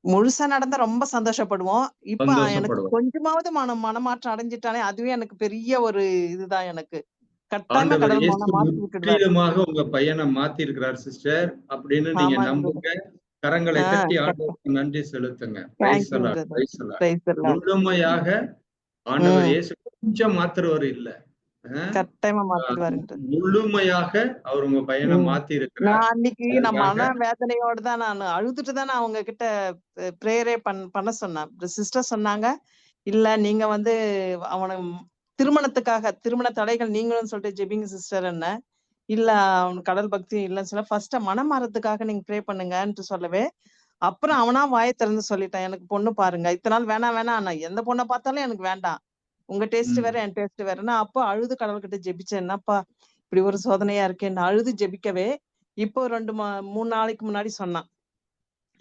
முழுசா நடந்தா ரொம்ப சந்தோஷப்படுவோம். இப்ப எனக்கு சந்தோஷப்படுவோம். கொஞ்சமாவது மனமாற்றம் அடைஞ்சுட்டானே, அதுவே எனக்கு பெரிய ஒரு இதுதான் எனக்கு. கட்டாயமா ஆண்டவர் கடவுள் இயேசு மாத்தி விட்டுடுவாரு. முற்றிலுமாக உங்க பையன மாத்தி இருக்கிறார் சிஸ்டர். அப்படின்னு நீங்க ஆமாங்க நம்புங்க. பிரதர். கரங்களை தட்டி கரெக்ட். ஆண்டவருக்கு நன்றி செலுத்துங்க. Praise the thank you Lord, brother. Praise the Lord. Praise the Lord. முழுமையாக ஆண்டவர் ம். இயேசு கொஞ்சம் மாத்துறவர் இல்ல. அ கட்டாயமா அ மாத்திடுவாருங்க. முழுமையாக அவர் உங்க பையன ம். மாத்தி இருக்கிறார். நான் அன்னைக்கு நான் அதற்காக மன வேதனையோட தான் நானு அழுதுட்டு தான் நான் அவங்க கிட்ட பிரேயரே பண்ண சொன்னேன். சிஸ்டர் சொன்னாங்க, "இல்ல நீங்க வந்து அவன திருமணத்துக்காக திருமண தடைகள் நீங்களும் சொல்லிட்டு ஜெபிங்க சிஸ்டர்ன்னேன்." இல்ல அவனுக்கு கடல் பக்தியும் இல்லன்னு சொல்ல, ஃபர்ஸ்ட் மனம் மாறதுக்காக நீங்க ப்ரே பண்ணுங்கன்ட்டு சொல்லவே, அப்புறம் அவனா வாய திறந்து சொல்லிட்டான். எனக்கு பொண்ணு பாருங்க. இத்தன நாள் வேணாம் வேணாம். நான் எந்த பொண்ண பார்த்தாலும் எனக்கு வேண்டாம். உங்க டேஸ்ட் வேற, ம். என் டேஸ்ட் வேற. நான் அப்ப அழுது கடவுள்கிட்ட ஜெபிச்சேன். என்னப்பா இப்படி ஒரு சோதனையா இருக்கேன்னு அழுது ஜெபிக்கவே, இப்போ 2 3 நாளைக்கு முன்னாடி சொன்னான்.